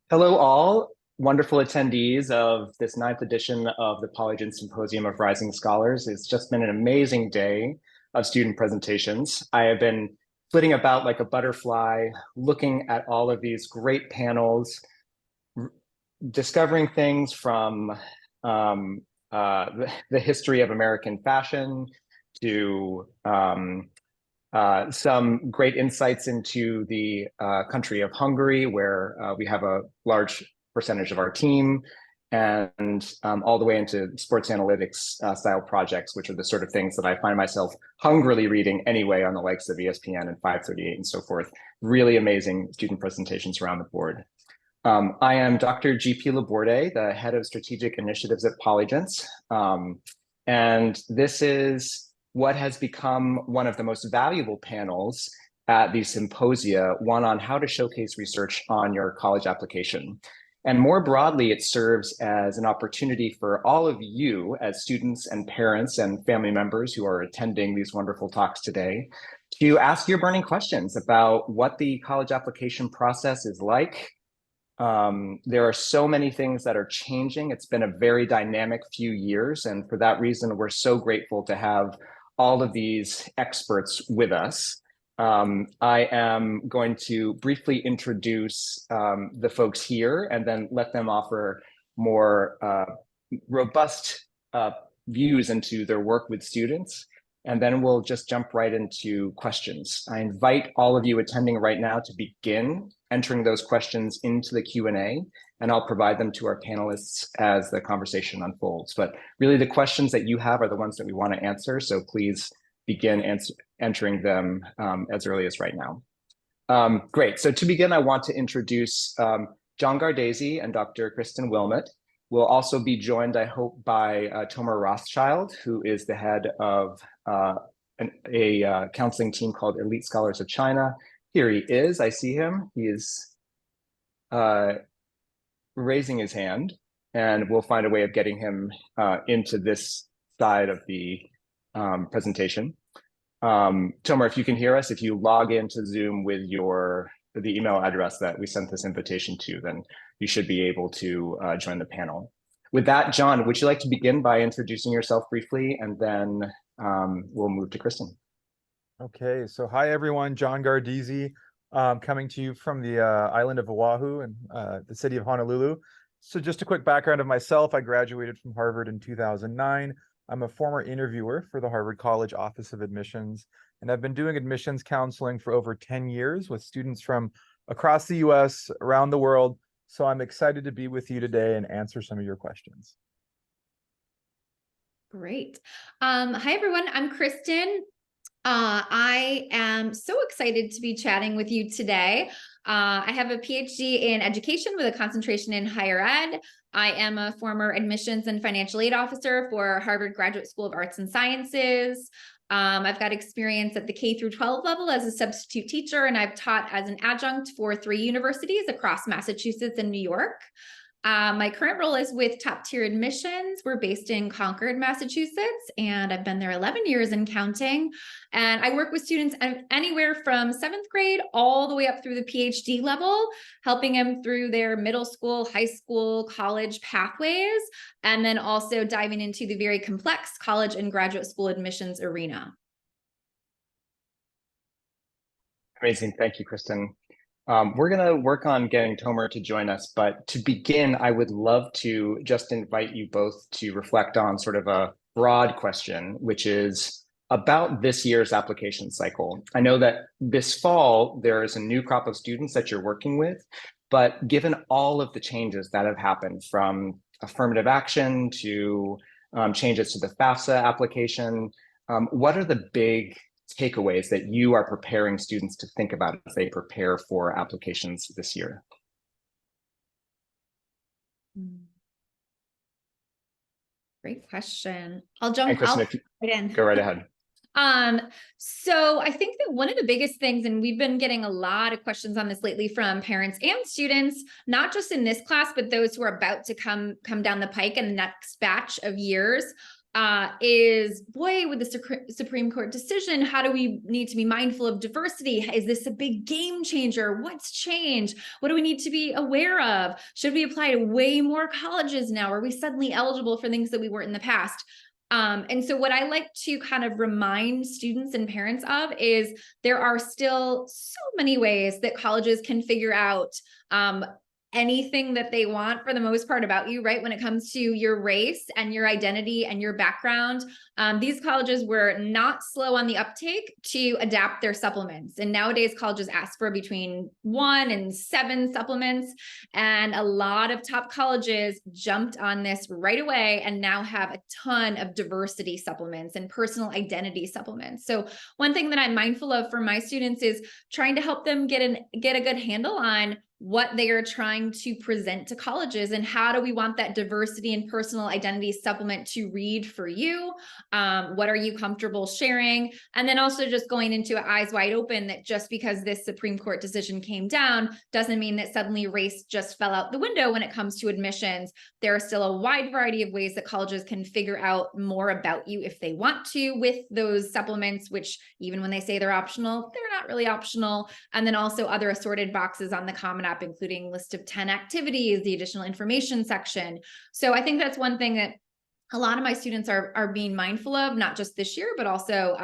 Hello, all wonderful attendees of this ninth edition of the Polygen Symposium of Rising Scholars. It's just been an amazing day of student presentations. I have been flitting about like a butterfly, looking at all of these great panels, discovering things from the history of American fashion to some great insights into the country of Hungary, where we have a large percentage of our team, and all the way into sports analytics style projects, which are the sort of things that I find myself hungrily reading anyway on the likes of ESPN and 538 and so forth. Really amazing student presentations around the board. I am Dr. G.P. Laborde, the head of strategic initiatives at Polygence. And this is what has become one of the most valuable panels at these symposia, one on how to showcase research on your college application. And more broadly, it serves as an opportunity for all of you as students and parents and family members who are attending these wonderful talks today to ask your burning questions about what the college application process is like. There are so many things that are changing. It's been a very dynamic few years. And for that reason, we're so grateful to have all of these experts with us. I am going to briefly introduce the folks here and then let them offer more robust views into their work with students. And then we'll just jump right into questions. I invite all of you attending right now to begin entering those questions into the Q&A, and I'll provide them to our panelists as the conversation unfolds. But really the questions that you have are the ones that we want to answer, so please begin entering them as early as right now. Great, so to begin, I want to introduce John Gardezi and Dr. Kristen Willmott. We'll also be joined, I hope, by Tomer Rothschild, who is the head of a counseling team called Elite Scholars of China. Here he is, I see him. He is raising his hand, and we'll find a way of getting him into this side of the presentation. Tomer, if you can hear us, if you log into Zoom with the email address that we sent this invitation to, then you should be able to join the panel. With that, John, would you like to begin by introducing yourself briefly, and then we'll move to Kristen. Okay, so hi everyone, John Gardezi, coming to you from the island of Oahu and the city of Honolulu. So just a quick background of myself. I graduated from Harvard in 2009. I'm a former interviewer for the Harvard College Office of Admissions, and I've been doing admissions counseling for over 10 years with students from across the US, around the world. So I'm excited to be with you today and answer some of your questions. Great. Hi, everyone. I'm Kristen. I am so excited to be chatting with you today. I have a PhD in education with a concentration in higher ed. I am a former admissions and financial aid officer for Harvard Graduate School of Arts and Sciences. I've got experience at the K through 12 level as a substitute teacher, and I've taught as an adjunct for 3 universities across Massachusetts and New York. My current role is with Top Tier Admissions. We're based in Concord, Massachusetts, and I've been there 11 years and counting. And I work with students anywhere from 7th grade all the way up through the PhD level, helping them through their middle school, high school, college pathways, and then also diving into the very complex college and graduate school admissions arena. Amazing, thank you, Kristen. We're going to work on getting Tomer to join us, but to begin, I would love to just invite you both to reflect on sort of a broad question, which is about this year's application cycle. I know that this fall, there is a new crop of students that you're working with, but given all of the changes that have happened from affirmative action to changes to the FAFSA application, what are the big takeaways that you are preparing students to think about as they prepare for applications this year? Great question. I'll jump right in. Go right ahead. So I think that one of the biggest things, and we've been getting a lot of questions on this lately from parents and students, not just in this class, but those who are about to come down the pike in the next batch of years. is, boy, with the Supreme Court decision, how do we need to be mindful of diversity? Is this a big game changer? What's changed? What do we need to be aware of? Should we apply to way more colleges now? Are we suddenly eligible for things that we weren't in the past? And so what I like to kind of remind students and parents of is there are still so many ways that colleges can figure out anything that they want for the most part about you, right? When it comes to your race and your identity and your background, these colleges were not slow on the uptake to adapt their supplements. And nowadays colleges ask for between 1 and 7 supplements. And a lot of top colleges jumped on this right away and now have a ton of diversity supplements and personal identity supplements. So one thing that I'm mindful of for my students is trying to help them get a good handle on what they are trying to present to colleges and how do we want that diversity and personal identity supplement to read for you? What are you comfortable sharing? And then also just going into eyes wide open that just because this Supreme Court decision came down doesn't mean that suddenly race just fell out the window when it comes to admissions. There are still a wide variety of ways that colleges can figure out more about you if they want to with those supplements, which even when they say they're optional, they're not really optional. And then also other assorted boxes on the Common App, including list of 10 activities, the additional information section. So I think that's one thing that a lot of my students are being mindful of, not just this year, but also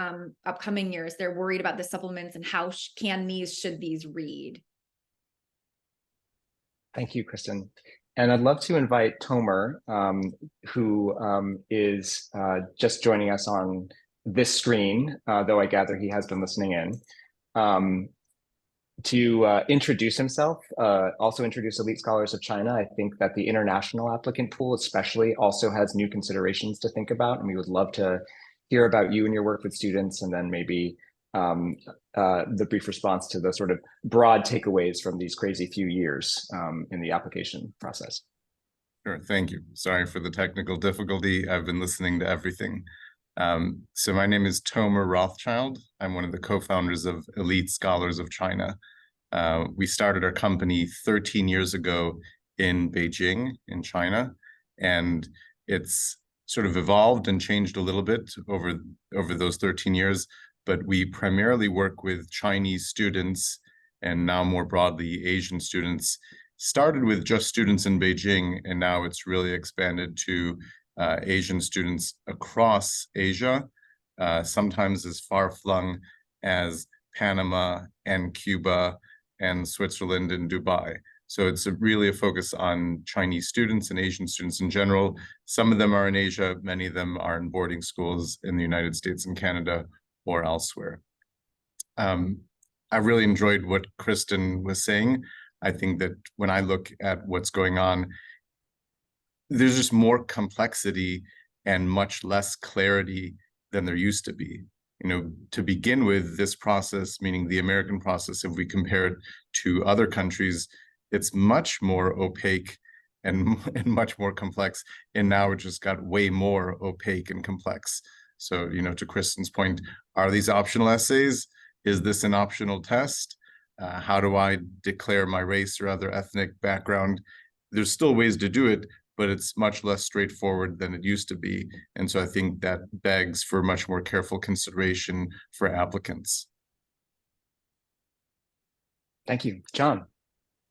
upcoming years. They're worried about the supplements and how should these read. Thank you, Kristen. And I'd love to invite Tomer, who is just joining us on this screen, though I gather he has been listening in, to introduce himself, also introduce Elite Scholars of China. I think that the international applicant pool especially also has new considerations to think about, and we would love to hear about you and your work with students, and then maybe the brief response to the sort of broad takeaways from these crazy few years in the application process. Sure, thank you. Sorry for the technical difficulty. I've been listening to everything. So my name is Tomer Rothschild. I'm one of the co-founders of Elite Scholars of China. We started our company 13 years ago in Beijing, in China, and it's sort of evolved and changed a little bit over those 13 years, but we primarily work with Chinese students and now more broadly Asian students. Started with just students in Beijing, and now it's really expanded to Asian students across Asia, sometimes as far-flung as Panama and Cuba and Switzerland and Dubai. So it's really a focus on Chinese students and Asian students in general. Some of them are in Asia, many of them are in boarding schools in the United States and Canada or elsewhere. I really enjoyed what Kristen was saying. I think that when I look at what's going on, there's just more complexity and much less clarity than there used to be. You know, to begin with, this process, meaning the American process, if we compare it to other countries, it's much more opaque and much more complex. And now it just got way more opaque and complex. So, you know, to Kristen's point, are these optional essays? Is this an optional test? How do I declare my race or other ethnic background? There's still ways to do it, but it's much less straightforward than it used to be. And so I think that begs for much more careful consideration for applicants. Thank you. John.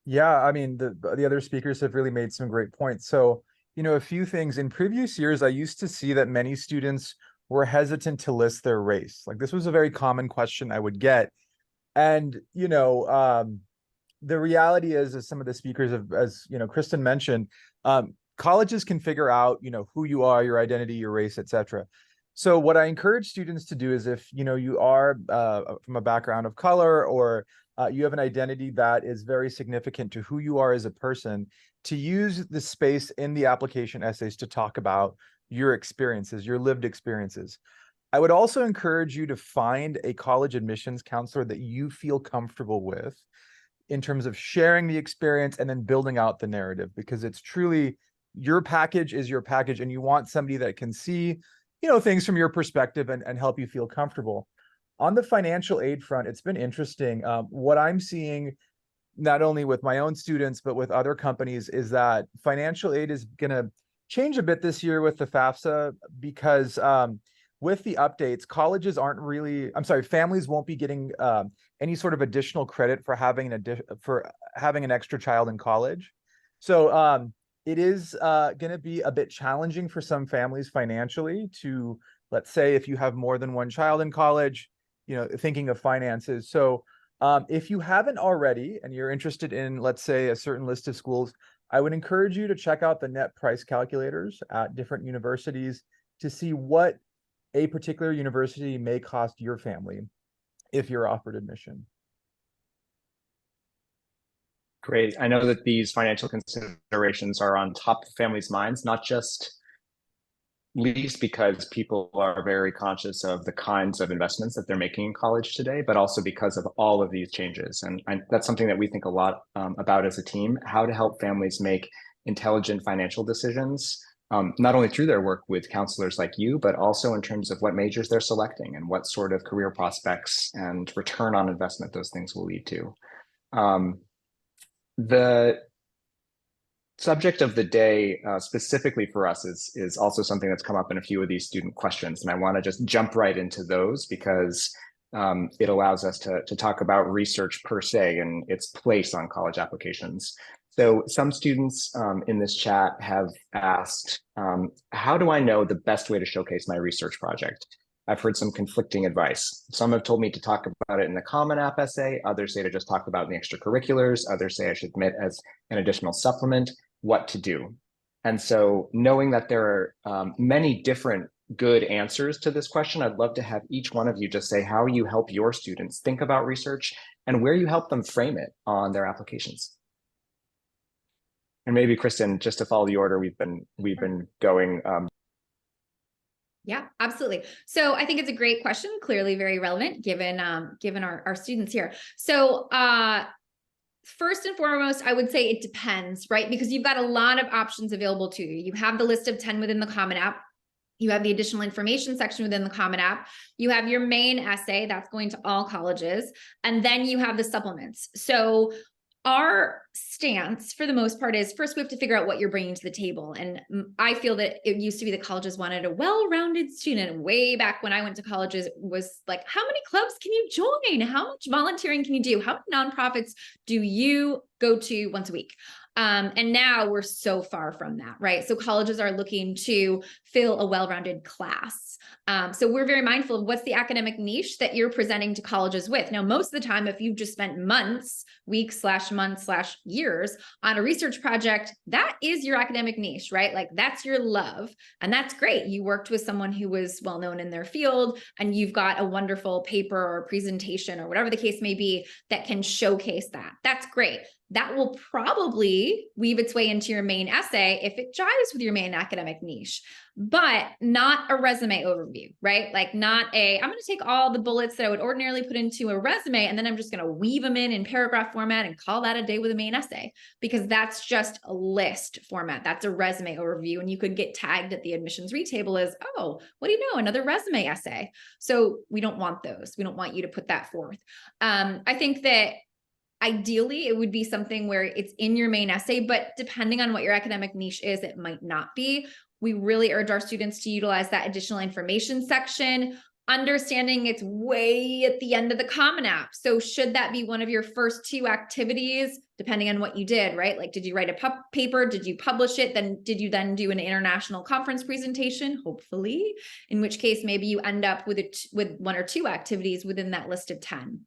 Yeah, I mean, the other speakers have really made some great points. So, you know, a few things. In previous years, I used to see that many students were hesitant to list their race. Like, this was a very common question I would get. And, you know, the reality is, as some of the speakers have, as, you know, Kristen mentioned, colleges can figure out, you know, who you are, your identity, your race, etc. So what I encourage students to do is, if, you know, you are from a background of color, or you have an identity that is very significant to who you are as a person, to use the space in the application essays to talk about your experiences, your lived experiences. I would also encourage you to find a college admissions counselor that you feel comfortable with in terms of sharing the experience and then building out the narrative, because it's truly your package is your package, and you want somebody that can see, you know, things from your perspective and help you feel comfortable. On the financial aid front, it's been interesting. What I'm seeing, not only with my own students, but with other companies, is that financial aid is going to change a bit this year with the FAFSA because with the updates, colleges aren't really, I'm sorry, families won't be getting any sort of additional credit for having an extra child in college. So it is going to be a bit challenging for some families financially to, let's say, if you have more than one child in college, you know, thinking of finances. So if you haven't already and you're interested in, let's say, a certain list of schools, I would encourage you to check out the net price calculators at different universities to see what a particular university may cost your family if you're offered admission. Great. I know that these financial considerations are on top of families' minds, not just least because people are very conscious of the kinds of investments that they're making in college today, but also because of all of these changes. And that's something that we think a lot about as a team, how to help families make intelligent financial decisions, not only through their work with counselors like you, but also in terms of what majors they're selecting and what sort of career prospects and return on investment those things will lead to. The subject of the day specifically for us is also something that's come up in a few of these student questions. And I want to just jump right into those because it allows us to talk about research per se and its place on college applications. So some students in this chat have asked, how do I know the best way to showcase my research project? I've heard some conflicting advice. Some have told me to talk about it in the Common App essay. Others say to just talk about it in the extracurriculars. Others say I should admit as an additional supplement. What to do. And so knowing that there are many different good answers to this question, I'd love to have each one of you just say how you help your students think about research and where you help them frame it on their applications. And maybe Kristen, just to follow the order we've been going. Yeah, absolutely. So I think it's a great question, clearly very relevant given our students here. So first and foremost, I would say it depends, right? Because you've got a lot of options available to you. You have the list of 10 within the Common App. You have the additional information section within the Common App. You have your main essay that's going to all colleges. And then you have the supplements. So our stance for the most part is first we have to figure out what you're bringing to the table. And I feel that it used to be the colleges wanted a well-rounded student. Way back when I went to colleges, it was like, how many clubs can you join? How much volunteering can you do? How many nonprofits do you go to once a week? And now we're so far from that, right? So colleges are looking to fill a well-rounded class. So we're very mindful of what's the academic niche that you're presenting to colleges with. Now, most of the time, if you've just spent months, weeks / months / years on a research project, that is your academic niche, right? Like that's your love. And that's great. You worked with someone who was well-known in their field and you've got a wonderful paper or presentation or whatever the case may be that can showcase that. That's great. That will probably weave its way into your main essay if it jives with your main academic niche, but not a resume overview, right? Like not I'm going to take all the bullets that I would ordinarily put into a resume, and then I'm just going to weave them in paragraph format and call that a day with a main essay, because that's just a list format. That's a resume overview. And you could get tagged at the admissions read table as, oh, what do you know? Another resume essay. So we don't want those. We don't want you to put that forth. I think that ideally, it would be something where it's in your main essay, but depending on what your academic niche is, it might not be. We really urge our students to utilize that additional information section, understanding it's way at the end of the Common App. So should that be one of your first 2 activities, depending on what you did, right? Like, did you write a paper? Did you publish it? Then did you then do an international conference presentation? Hopefully, in which case maybe you end up with 1 or 2 activities within that list of 10.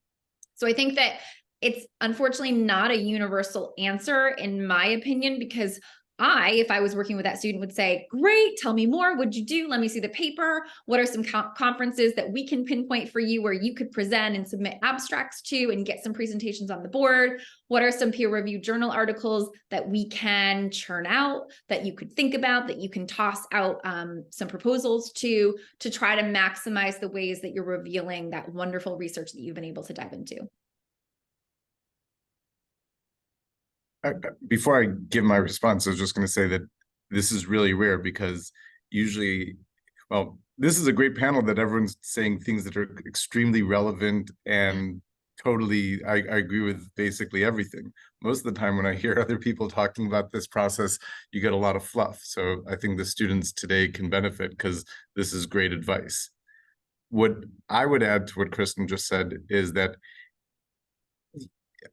So I think that it's unfortunately not a universal answer, in my opinion, because if I was working with that student, would say, great, tell me more. What'd you do? Let me see the paper. What are some conferences that we can pinpoint for you where you could present and submit abstracts to and get some presentations on the board? What are some peer-reviewed journal articles that we can churn out, that you could think about, that you can toss out some proposals to try to maximize the ways that you're revealing that wonderful research that you've been able to dive into? Before I give my response, I was just going to say that this is really rare because usually, well, this is a great panel that everyone's saying things that are extremely relevant and totally, I agree with basically everything. Most of the time when I hear other people talking about this process, you get a lot of fluff. So I think the students today can benefit because this is great advice. What I would add to what Kristen just said is that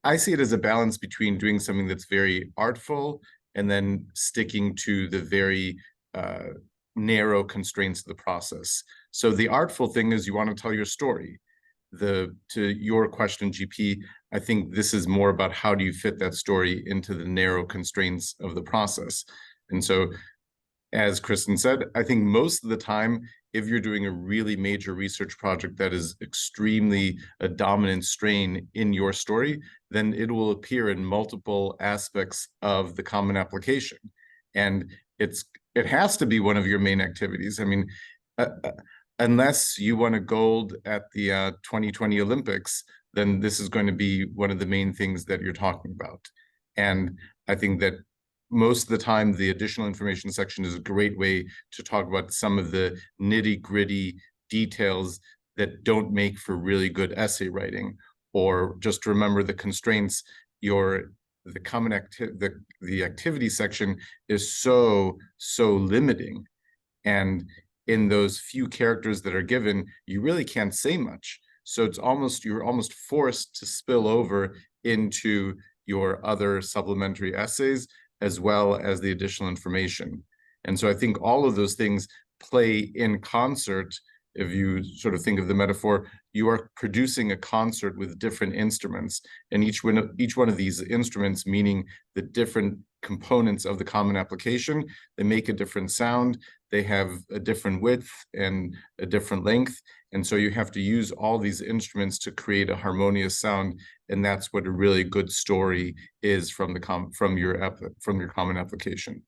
I see it as a balance between doing something that's very artful and then sticking to the very narrow constraints of the process. So the artful thing is you want to tell your story. To your question, GP, I think this is more about how do you fit that story into the narrow constraints of the process. And so, as Kristen said, I think most of the time, if you're doing a really major research project that is extremely a dominant strain in your story, then it will appear in multiple aspects of the common application. And it has to be one of your main activities. I mean, unless you won a gold at the 2020 Olympics, then this is going to be one of the main things that you're talking about. And I think that most of the time, the additional information section is a great way to talk about some of the nitty-gritty details that don't make for really good essay writing, or just remember the constraints. The activity section is so limiting, and in those few characters that are given, you really can't say much. So you're almost forced to spill over into your other supplementary essays as well as the additional information. And so I think all of those things play in concert. If you sort of think of the metaphor, you are producing a concert with different instruments, and each one of these instruments, meaning the different components of the common application, they make a different sound, they have a different width and a different length, and so you have to use all these instruments to create a harmonious sound, and that's what a really good story is from your common application.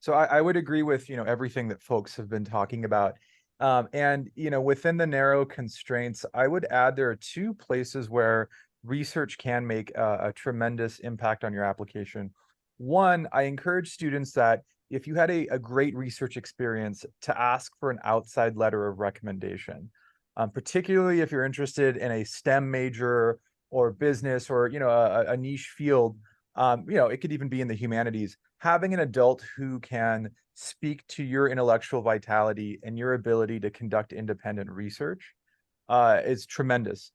So I would agree with, everything that folks have been talking about. And, within the narrow constraints, I would add there are two places where research can make a tremendous impact on your application. One, I encourage students that if you had a great research experience, to ask for an outside letter of recommendation, particularly if you're interested in a STEM major or business or, a niche field. It could even be in the humanities. Having an adult who can speak to your intellectual vitality and your ability to conduct independent research is tremendous.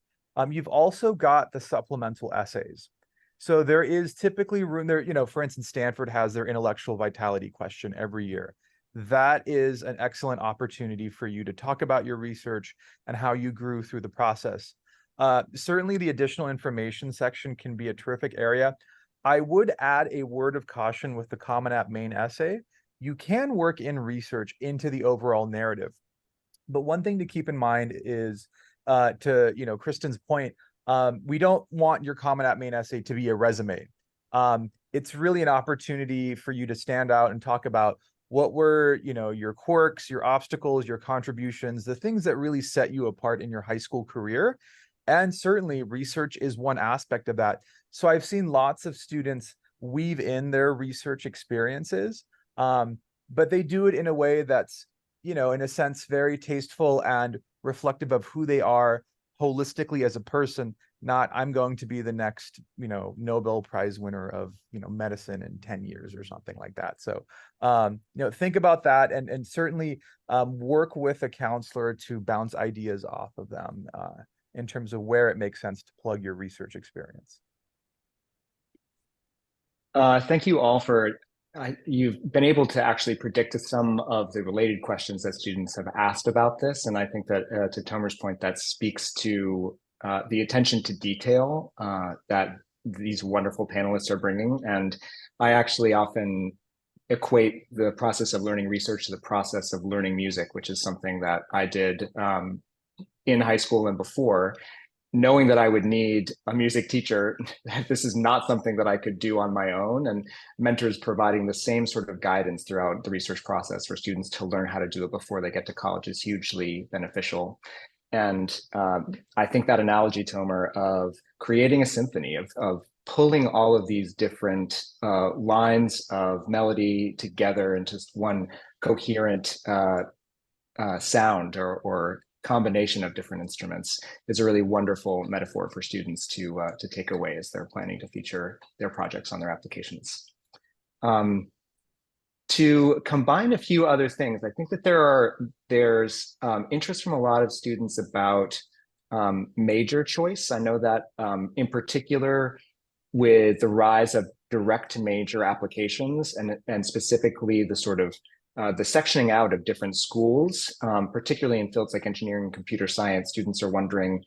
You've also got the supplemental essays. So there is typically room there, for instance, Stanford has their intellectual vitality question every year. That is an excellent opportunity for you to talk about your research and how you grew through the process. Certainly the additional information section can be a terrific area. I would add a word of caution with the Common App main essay. You can work in research into the overall narrative. But one thing to keep in mind is, to Kristen's point, we don't want your Common App main essay to be a resume. It's really an opportunity for you to stand out and talk about what were, your quirks, your obstacles, your contributions, the things that really set you apart in your high school career. And certainly research is one aspect of that. So I've seen lots of students weave in their research experiences, but they do it in a way that's, in a sense, very tasteful and reflective of who they are holistically as a person, not I'm going to be the next, Nobel Prize winner of, medicine in 10 years or something like that. So, think about that and certainly work with a counselor to bounce ideas off of them in terms of where it makes sense to plug your research experience. Thank you all for, you've been able to actually predict some of the related questions that students have asked about this. And I think that to Tomer's point, that speaks to the attention to detail that these wonderful panelists are bringing. And I actually often equate the process of learning research to the process of learning music, which is something that I did in high school and before. Knowing that I would need a music teacher, this is not something that I could do on my own, and mentors providing the same sort of guidance throughout the research process for students to learn how to do it before they get to college is hugely beneficial. And I think that analogy, Tomer, of creating a symphony, of pulling all of these different lines of melody together into one coherent sound or combination of different instruments is a really wonderful metaphor for students to take away as they're planning to feature their projects on their applications. To combine a few other things, I think that there's interest from a lot of students about major choice. I know that in particular with the rise of direct major applications and specifically the sort of the sectioning out of different schools, particularly in fields like engineering and computer science, students are wondering,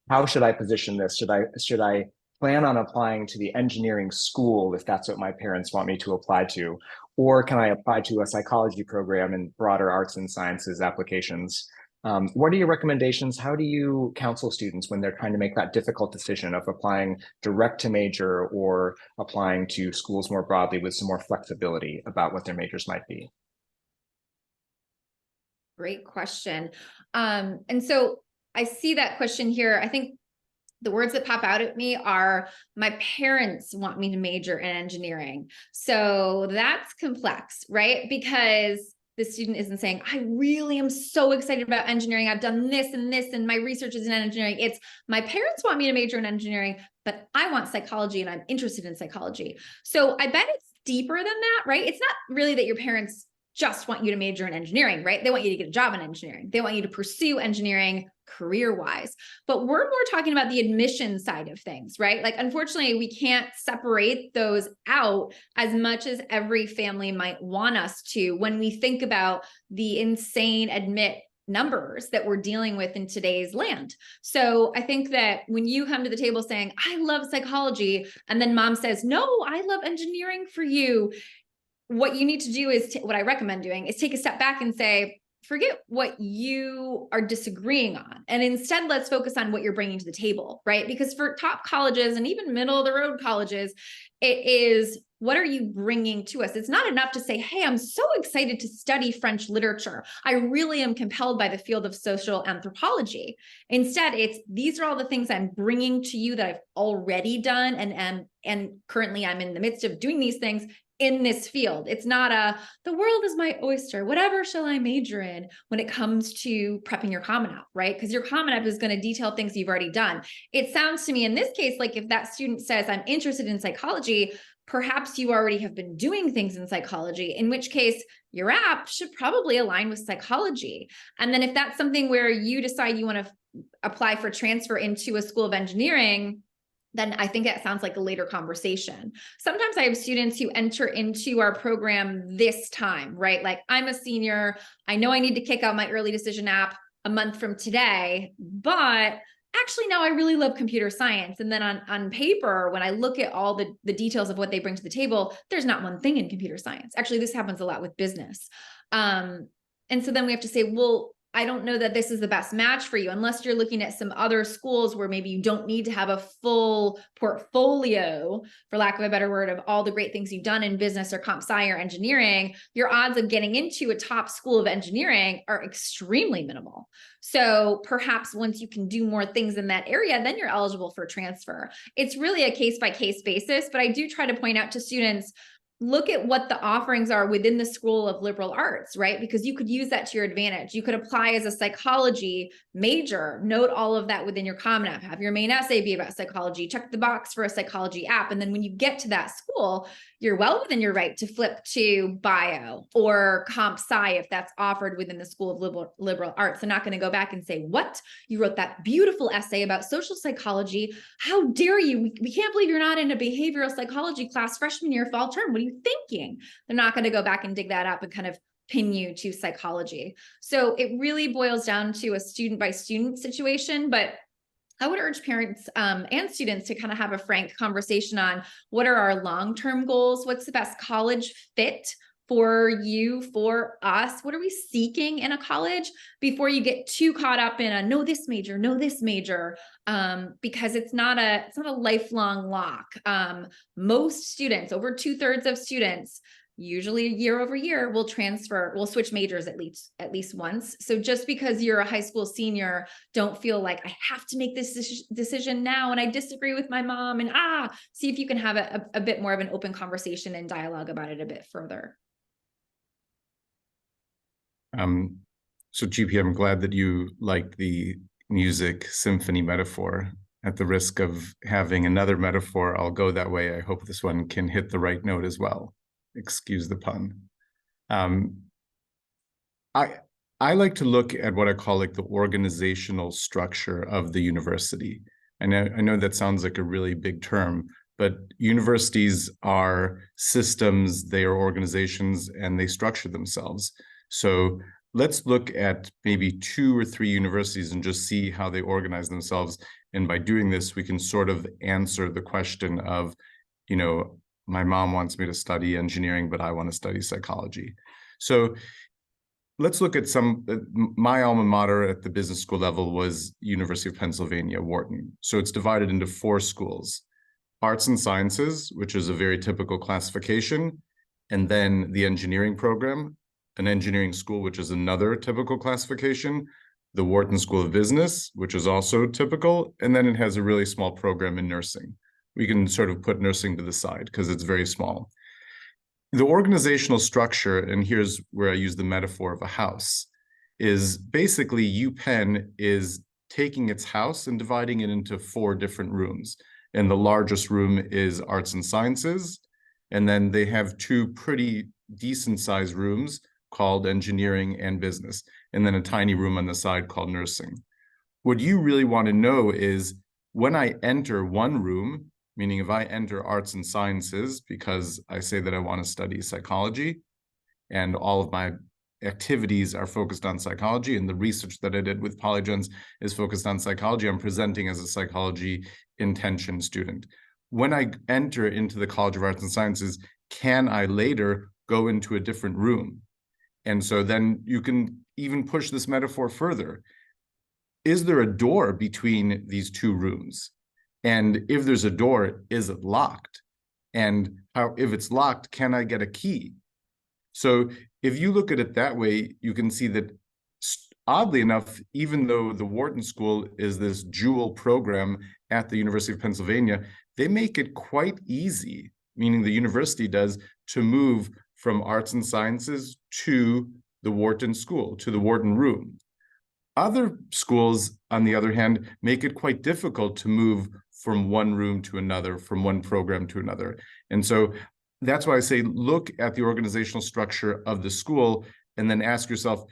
how should I position this? Should I plan on applying to the engineering school if that's what my parents want me to apply to? Or can I apply to a psychology program in broader arts and sciences applications? What are your recommendations? How do you counsel students when they're trying to make that difficult decision of applying direct to major or applying to schools more broadly with some more flexibility about what their majors might be? Great question. And so I see that question here. I think the words that pop out at me are, my parents want me to major in engineering. So that's complex, right? Because the student isn't saying, I really am so excited about engineering. I've done this, and my research is in engineering. It's, my parents want me to major in engineering, but I want psychology and I'm interested in psychology. So I bet it's deeper than that, right? It's not really that your parents just want you to major in engineering, right? They want you to get a job in engineering. They want you to pursue engineering career-wise. But we're more talking about the admission side of things, right? Like, unfortunately, we can't separate those out as much as every family might want us to when we think about the insane admit numbers that we're dealing with in today's land. So I think that when you come to the table saying, I love psychology, and then mom says, no, I love engineering for you, what you need to do is, what I recommend doing is take a step back and say, forget what you are disagreeing on. And instead, let's focus on what you're bringing to the table, right? Because for top colleges and even middle of the road colleges, it is, what are you bringing to us? It's not enough to say, hey, I'm so excited to study French literature. I really am compelled by the field of social anthropology. Instead, it's, these are all the things I'm bringing to you that I've already done. And currently I'm in the midst of doing these things in this field. It's not the world is my oyster, whatever shall I major in when it comes to prepping your Common App, right? Because your Common App is going to detail things you've already done. It sounds to me in this case, like if that student says, I'm interested in psychology, perhaps you already have been doing things in psychology, in which case your app should probably align with psychology. And then if that's something where you decide you want to apply for transfer into a school of engineering, then I think that sounds like a later conversation. Sometimes I have students who enter into our program this time, right? Like, I'm a senior. I know I need to kick out my early decision app a month from today, but actually now I really love computer science. And then on paper, when I look at all the details of what they bring to the table, there's not one thing in computer science. Actually, this happens a lot with business. And so then we have to say, well, I don't know that this is the best match for you unless you're looking at some other schools where maybe you don't need to have a full portfolio, for lack of a better word, of all the great things you've done in business or comp sci or engineering. Your odds of getting into a top school of engineering are extremely minimal. So perhaps once you can do more things in that area, then you're eligible for transfer. It's really a case-by-case basis, but I do try to point out to students, look at what the offerings are within the School of Liberal Arts, right? Because you could use that to your advantage. You could apply as a psychology major, note all of that within your Common App, have your main essay be about psychology, check the box for a psychology app. And then when you get to that school, you're well within your right to flip to bio or comp sci if that's offered within the School of Liberal Arts. They're not going to go back and say, what? You wrote that beautiful essay about social psychology. How dare you? We can't believe you're not in a behavioral psychology class freshman year fall term. What are you thinking? They're not going to go back and dig that up and kind of pin you to psychology. So it really boils down to a student by student situation, but I would urge parents and students to kind of have a frank conversation on what are our long-term goals? What's the best college fit for you, for us? What are we seeking in a college before you get too caught up in a no this major, because it's not a lifelong lock. Most students, over 2/3 of students, usually year over year, will switch majors at least once. So just because you're a high school senior, don't feel like I have to make this decision now and I disagree with my mom, and see if you can have a bit more of an open conversation and dialogue about it a bit further. So GP, I'm glad that you like the music symphony metaphor. At the risk of having another metaphor, I'll go that way. I hope this one can hit the right note as well. Excuse the pun. I like to look at what I call like the organizational structure of the university. I know that sounds like a really big term, but universities are systems, they are organizations, and they structure themselves. So let's look at maybe 2 or 3 universities and just see how they organize themselves. And by doing this, we can sort of answer the question of, you know, my mom wants me to study engineering, but I want to study psychology. So let's look at my alma mater at the business school level was University of Pennsylvania, Wharton. So it's divided into 4 schools: arts and sciences, which is a very typical classification, and then the engineering program, an engineering school, which is another typical classification, the Wharton School of Business, which is also typical, and then it has a really small program in nursing. We can sort of put nursing to the side because it's very small. The organizational structure, and here's where I use the metaphor of a house, is basically UPenn is taking its house and dividing it into 4 different rooms. And the largest room is arts and sciences. And then they have 2 pretty decent sized rooms called engineering and business, and then a tiny room on the side called nursing. What you really want to know is when I enter one room, meaning if I enter arts and sciences because I say that I want to study psychology and all of my activities are focused on psychology and the research that I did with polygens is focused on psychology, I'm presenting as a psychology intention student. When I enter into the College of Arts and Sciences, can I later go into a different room? And so then you can even push this metaphor further. Is there a door between these 2 rooms? And if there's a door, is it locked? And if it's locked, can I get a key? So if you look at it that way, you can see that oddly enough, even though the Wharton School is this dual program at the University of Pennsylvania, they make it quite easy, meaning the university does, to move from arts and sciences to the Wharton School, to the Wharton room. Other schools, on the other hand, make it quite difficult to move from one room to another, from one program to another. And so that's why I say, look at the organizational structure of the school and then ask yourself,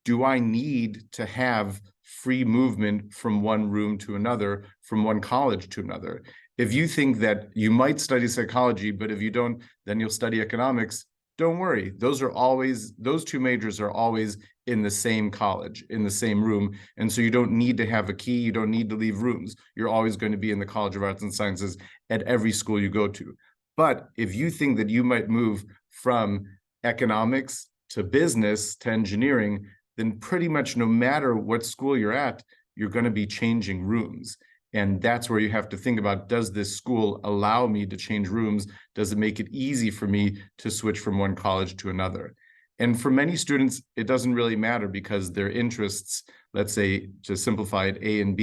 do I need to have free movement from one room to another, from one college to another? If you think that you might study psychology, but if you don't, then you'll study economics, don't worry. Those 2 majors are always in the same college, in the same room. And so you don't need to have a key. You don't need to leave rooms. You're always going to be in the College of Arts and Sciences at every school you go to. But if you think that you might move from economics to business to engineering, then pretty much no matter what school you're at, you're going to be changing rooms. And that's where you have to think about, does this school allow me to change rooms? Does it make it easy for me to switch from one college to another? And for many students, it doesn't really matter because their interests, let's say, to simplify it, A and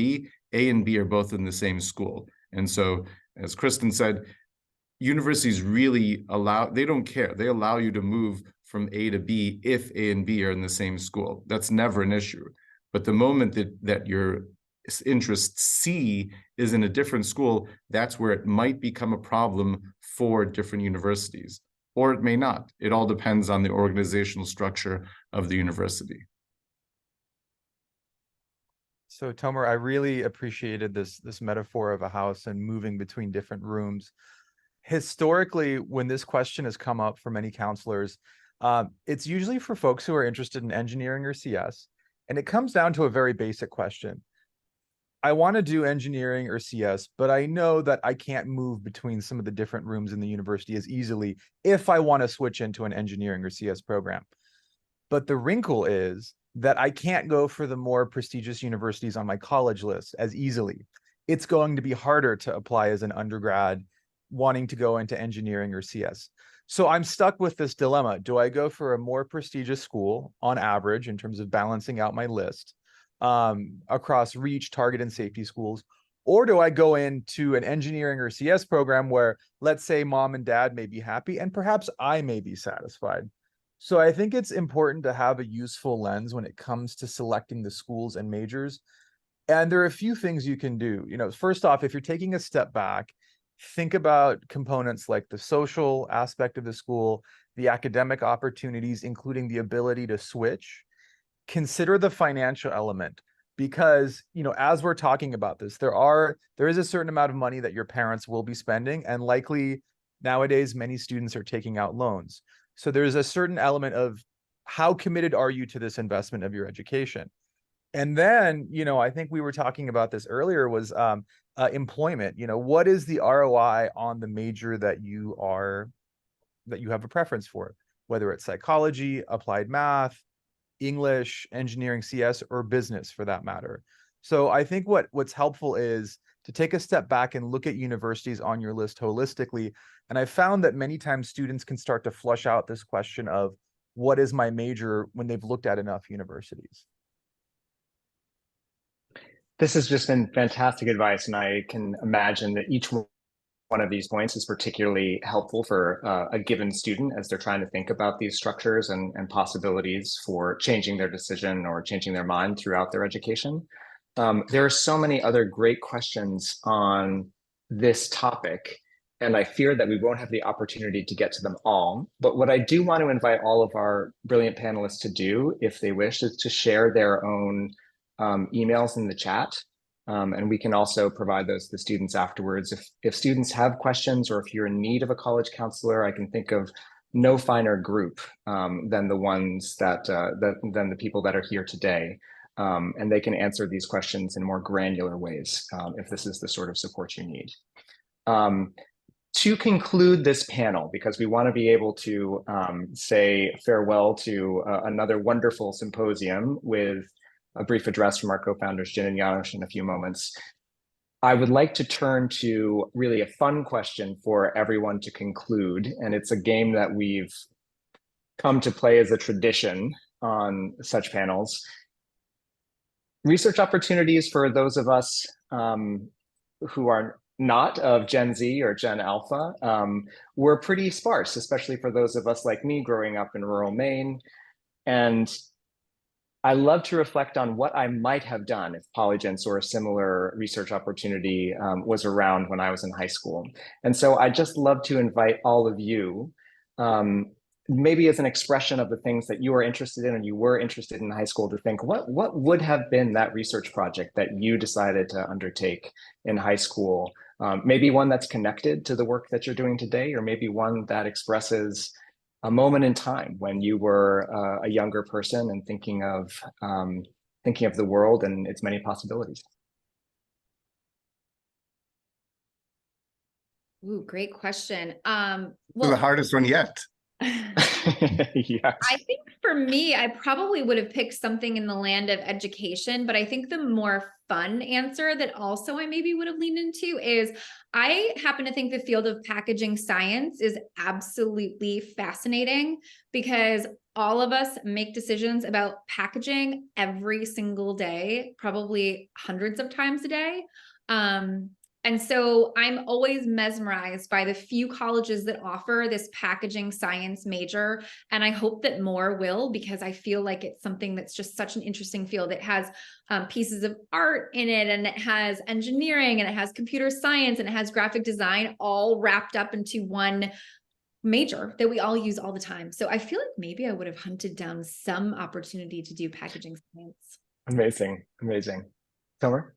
B are both in the same school. And so, as Kristen said, universities really they don't care. They allow you to move from A to B if A and B are in the same school. That's never an issue. But the moment that your interest C is in a different school, that's where it might become a problem for different universities, or it may not. It all depends on the organizational structure of the university. So Tomer, I really appreciated this metaphor of a house and moving between different rooms. Historically, when this question has come up for many counselors, it's usually for folks who are interested in engineering or CS, and it comes down to a very basic question. I want to do engineering or CS, but I know that I can't move between some of the different rooms in the university as easily if I want to switch into an engineering or CS program. But the wrinkle is that I can't go for the more prestigious universities on my college list as easily. It's going to be harder to apply as an undergrad wanting to go into engineering or CS. So I'm stuck with this dilemma. Do I go for a more prestigious school on average in terms of balancing out my list across reach, target, and safety schools? Or do I go into an engineering or CS program where, let's say, mom and dad may be happy and perhaps I may be satisfied? So I think it's important to have a useful lens when it comes to selecting the schools and majors. And there are a few things you can do. First off, if you're taking a step back, think about components like the social aspect of the school, the academic opportunities, including the ability to switch. Consider the financial element because, as we're talking about this, there is a certain amount of money that your parents will be spending, and likely nowadays many students are taking out loans. So there's a certain element of how committed are you to this investment of your education? And then, I think we were talking about this earlier was employment. What is the ROI on the major that you have a preference for, whether it's psychology, applied math, English, engineering, CS, or business for that matter. So I think what's helpful is to take a step back and look at universities on your list holistically. And I found that many times students can start to flush out this question of what is my major when they've looked at enough universities. This has just been fantastic advice, and I can imagine that each one of these points is particularly helpful for a given student as they're trying to think about these structures and possibilities for changing their decision or changing their mind throughout their education. There are so many other great questions on this topic, and I fear that we won't have the opportunity to get to them all. But what I do want to invite all of our brilliant panelists to do, if they wish, is to share their own emails in the chat. And we can also provide those to the students afterwards. If students have questions, or if you're in need of a college counselor, I can think of no finer group than the ones than the people that are here today. And they can answer these questions in more granular ways if this is the sort of support you need. To conclude this panel, because we want to be able to say farewell to another wonderful symposium with a brief address from our co-founders, Jen and Janos, in a few moments, I would like to turn to really a fun question for everyone to conclude. And it's a game that we've come to play as a tradition on such panels. Research opportunities for those of us who are not of Gen Z or Gen Alpha were pretty sparse, especially for those of us like me growing up in rural Maine. And I love to reflect on what I might have done if Polygence or a similar research opportunity was around when I was in high school. And so I just love to invite all of you, maybe as an expression of the things that you are interested in and you were interested in high school, to think what would have been that research project that you decided to undertake in high school? Maybe one that's connected to the work that you're doing today, or maybe one that expresses a moment in time when you were a younger person and thinking of the world and its many possibilities. Ooh, great question. Well, the hardest one yet. Yes. I think for me, I probably would have picked something in the land of education, but I think the more fun answer that also I maybe would have leaned into is I happen to think the field of packaging science is absolutely fascinating because all of us make decisions about packaging every single day, probably hundreds of times a day. And so I'm always mesmerized by the few colleges that offer this packaging science major. And I hope that more will, because I feel like it's something that's just such an interesting field. It has pieces of art in it, and it has engineering, and it has computer science, and it has graphic design, all wrapped up into one major that we all use all the time. So I feel like maybe I would have hunted down some opportunity to do packaging science. Amazing. Amazing. Summer?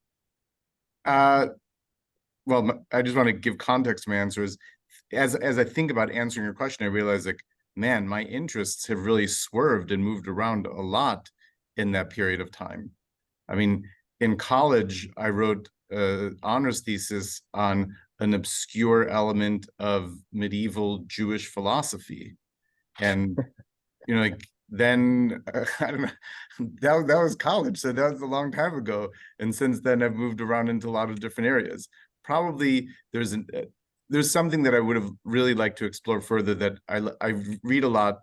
Well, I just want to give context to my answers. As I think about answering your question, I realize, like, man, my interests have really swerved and moved around a lot in that period of time. I mean, in college, I wrote an honors thesis on an obscure element of medieval Jewish philosophy. And, like, then I don't know, that was college. So that was a long time ago. And since then, I've moved around into a lot of different areas. Probably there's something that I would have really liked to explore further that I read a lot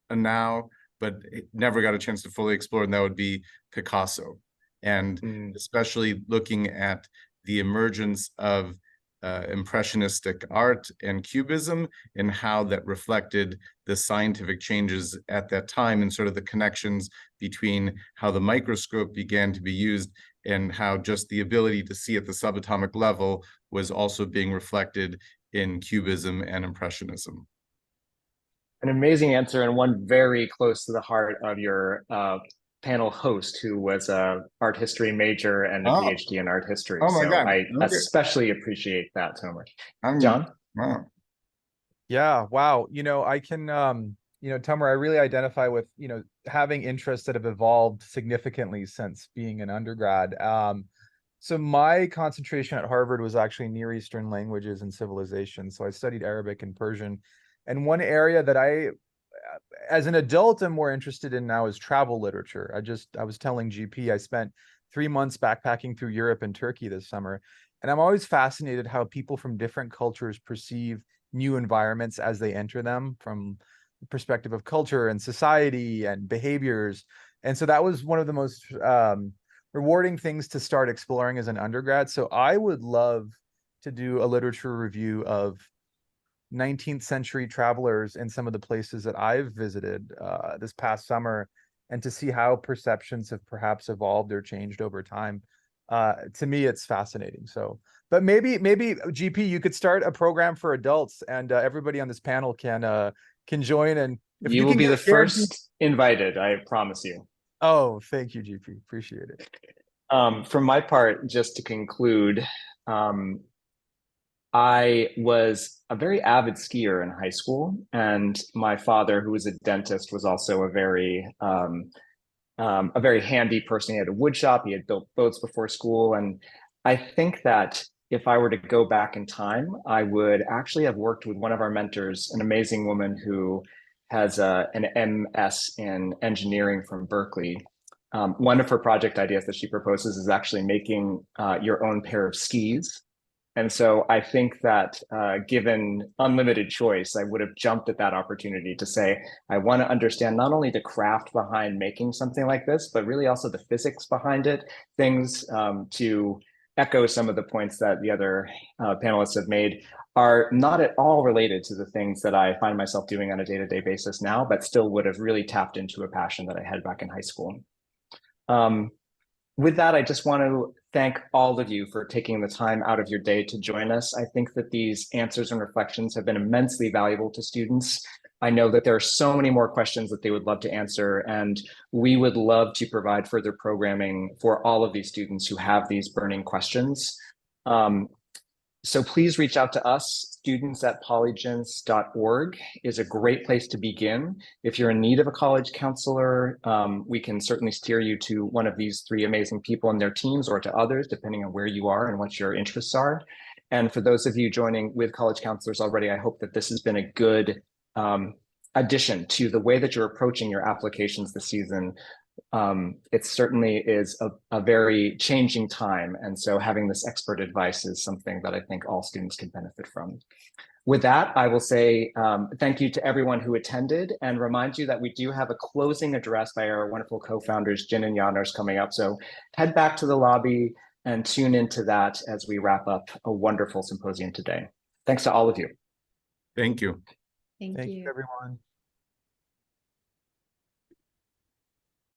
now, but never got a chance to fully explore, and that would be Picasso. And especially looking at the emergence of impressionistic art and cubism, and how that reflected the scientific changes at that time, and sort of the connections between how the microscope began to be used and how just the ability to see at the subatomic level was also being reflected in cubism and impressionism. An amazing answer, and one very close to the heart of your panel host, who was a art history major and a PhD in art history. Oh my God. I Okay. especially appreciate that, Tomer. I'm, John? wow. Yeah, wow. I can, Tomer, I really identify with, having interests that have evolved significantly since being an undergrad. So my concentration at Harvard was actually Near Eastern languages and civilization. So I studied Arabic and Persian. And one area that as an adult, I'm more interested in now is travel literature. I was telling GP, I spent 3 months backpacking through Europe and Turkey this summer. And I'm always fascinated how people from different cultures perceive new environments as they enter them, from the perspective of culture and society and behaviors. And so that was one of the most rewarding things to start exploring as an undergrad. So I would love to do a literature review of 19th century travelers in some of the places that I've visited this past summer, and to see how perceptions have perhaps evolved or changed over time. To me, it's fascinating. So, but maybe GP, you could start a program for adults, and everybody on this panel can join. And if you will can be get the a guarantee- first invited, I promise you. Oh, thank you, GP. Appreciate it. From my part, just to conclude, I was a very avid skier in high school, and my father, who was a dentist, was also a very handy person. He had a wood shop. He had built boats before school, and I think that if I were to go back in time, I would actually have worked with one of our mentors, an amazing woman who has an MS in engineering from Berkeley. One of her project ideas that she proposes is actually making your own pair of skis. And so I think that given unlimited choice, I would have jumped at that opportunity to say, I want to understand not only the craft behind making something like this, but really also the physics behind it, things to echo some of the points that the other panelists have made are not at all related to the things that I find myself doing on a day-to-day basis now, but still would have really tapped into a passion that I had back in high school. With that, I just want to thank all of you for taking the time out of your day to join us. I think that these answers and reflections have been immensely valuable to students. I know that there are so many more questions that they would love to answer, and we would love to provide further programming for all of these students who have these burning questions. So please reach out to us. Students@polygens.org is a great place to begin. If you're in need of a college counselor, we can certainly steer you to one of these 3 amazing people and their teams, or to others, depending on where you are and what your interests are. And for those of you joining with college counselors already, I hope that this has been a good addition to the way that you're approaching your applications this season. It certainly is a very changing time. And so having this expert advice is something that I think all students can benefit from. With that, I will say thank you to everyone who attended, and remind you that we do have a closing address by our wonderful co-founders, Jin and Janos, coming up. So head back to the lobby and tune into that as we wrap up a wonderful symposium today. Thanks to all of you. Thank you. Thank you. Everyone.